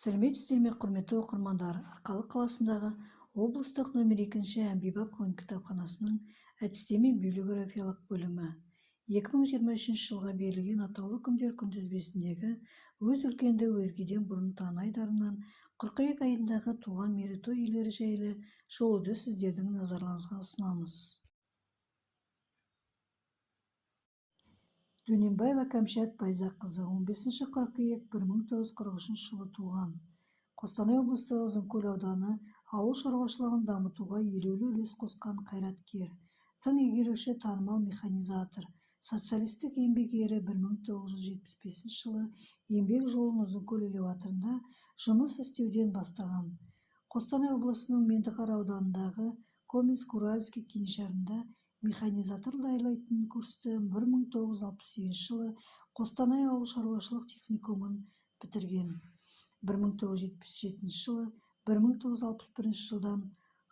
Сәлеметсіздер ме, құрметті оқырмандар. Арқалық қаласындағы облыстық нөмір 2 әмбебап ғылым кітапханасының әдістеме библиографиялық бөлімі 2023 жылға берілген атаулы күндер күнтізбесіндегі өз үлкенді өзгеден бұрын таный дарыннан қыркүйек айындағы туған мерейтой иелері жайлы шолуды сіздердің назарларыңызға ұсынамыз. Дөненбаева Кәмшат Байзаққызы 15 қыркүйек 1943 жылы туған. Қостанай облысы Ұзынкөл ауданы ауыл шаруашылығын дамытуға елеулі үлес қосқан қайраткер, тың игеруші, танымал механизатор, социалистік еңбек ері. 1975 жылы еңбек жолын Ұзынкөл элеваторында жұмыс істеуден бастаған. Қостанай облысының Меңдіқара ауданындағы Коминск-Уральский кеңшарында механизатор даярлайтын курсты 1968 жылы Қостанай ауыл шаруашылық техникумын бітірген. 1977 жылы 1961 жылдан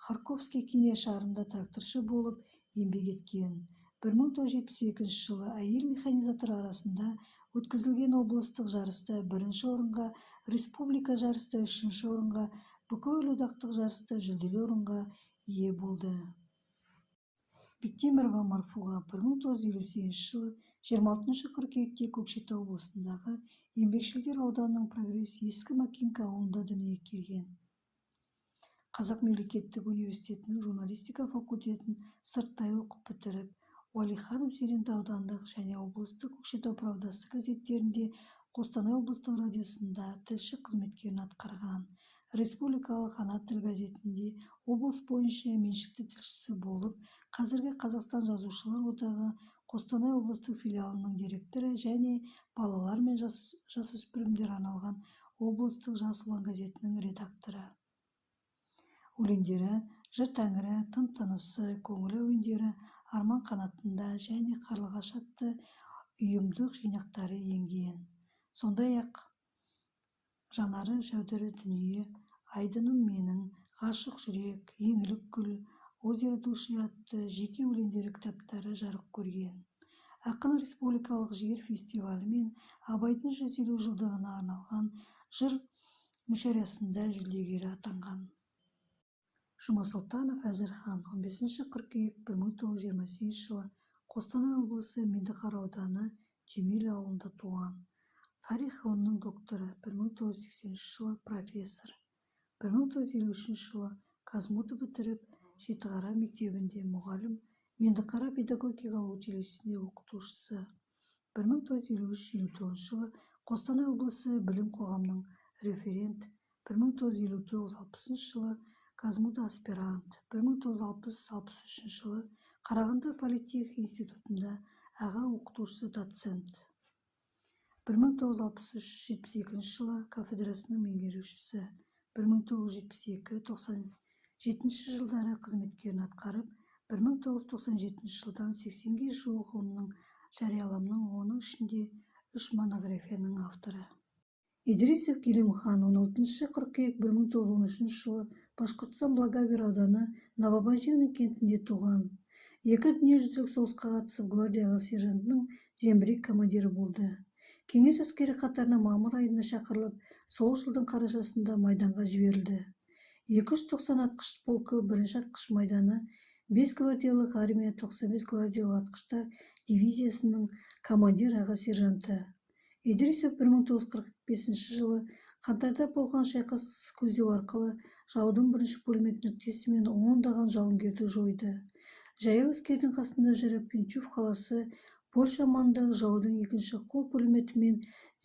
Харьковский кеңшарында тракторшы болып еңбек еткен. 1972 жылы әйел механизатор арасында өткізілген облыстық жарыста 1-ші орынға, республика жарыста 3-ші орынға, бүкіл одақтық жарыста жүлделі орынға ие болды. Бектемірова Марфуға 1958 жылы 26 қыркүйекте Көкшетау облысындағы Еңбекшілдер ауданының Прогресс ескі Макинка ауылында дүниеге келген. Қазақ мемлекеттік университетінің журналистика факультетін сырттай оқып бітіріп, Уәлиханов Зеренді аудандық және облыстық Көкшетау правдасы газеттерінде, Қостанай облыстық радиосында тілші қызметкерін атқарған. Республикалық ана тіл газетінде облыс бойынша меншікті тілшісі болып, қазіргі Қазақстан жазушылар одағы Қостанай облыстық филиалының директоры және балалар мен жасөспірімдер арналған облыстық жас ұлан газетінің редакторы. Өлеңдері Жыр тәңірі, Тын тынысы, көңіл әуендері, Арман қанатында және Қарлығаш атты ұйымдық жинақтары енген. Сондай-ақ Жанары жәудірі дүние, Айдыным менің, Ғашық жүрек, Еңлік гүл, Озеро души атты жеке өлеңдері кітаптары жарық көрген. Ақын республикалық жыр фестивалі мен Абайдың 150 жылдығына арналған жыр мүшәйрасында жүлдегері атанған. Жұмасұлтанов Әзірхан 15 қыркүйек 1928 жылы Қостанай облысы Меңдіқара ауданы Түймелі ауылында туған. Тарих ғылымының докторы, 1980 жылы профессор. 1953 жылы Казмуды бітіріп, Жетіқара мектебінде мұғалім, Меңдіқара педагогикалық училищесінде оқытушысы. 1953-59 жылы Қостанай облысы білім қоғамының референт. 1959-60 жылы Казмуды аспирант. 1960-63 жылы Қарағанды политех институтында аға оқытушысы, доцент. 1963-72 жылы кафедрасының меңгерушісі. 1972-97 жылдары қызметкерін атқарып, 1997 жылдан 80-ге жуық ғылымның жарияланымның, оның ішінде 3 монографияның авторы. Идрисов Келимхан 16 қыркүйек 1913 жылы Башқұртстан Благовер ауданы Новобажены кентінде туған. Екі дүниежүзілік соғысқа қатысып, гвардияға сержантының зеңбірек командирі болды. Кеңес әскері қатарына мамыр айында шақырылып, сол жылдың қарашасында майданға жіберілді. 290 атқыш полкі 1-ші атқыш майданы, 5 гвардиялық армия 95 гвардиялық атқыштар дивизиясының командир аға сержанты. Идрисов 1945 жылы қаңтарда болған шайқас көздеу арқылы жаудың 1-ші пулемет нүктесімен ондаған жауынгерді жойды. Жаяу әскердің қасында жүріп, Пинчув қаласы Польша маңындағы жаудың 2-ші қол пулеметімен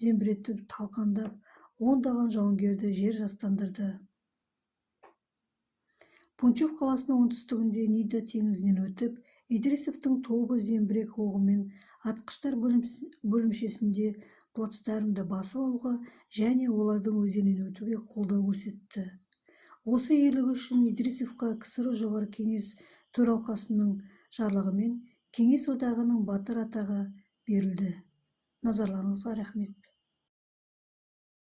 зеңбіретіп талқандап, ондаған жауынгерді жер жастандырды. Пунчув қаласының оңтүстігінде Нида теңізінен өтіп, Идрисовтың тобы зеңбірек оғымен атқыштар бөлімшесінде плацдармды басып алуға және олардың өзеннен өтуге қолдау көрсетті. Осы ерлігі үшін Идрисовқа КСР жоғары кеңес төралқасының жарлығымен Кеңес одағының батыр атағы берілді. Назарларыңызға рахмет.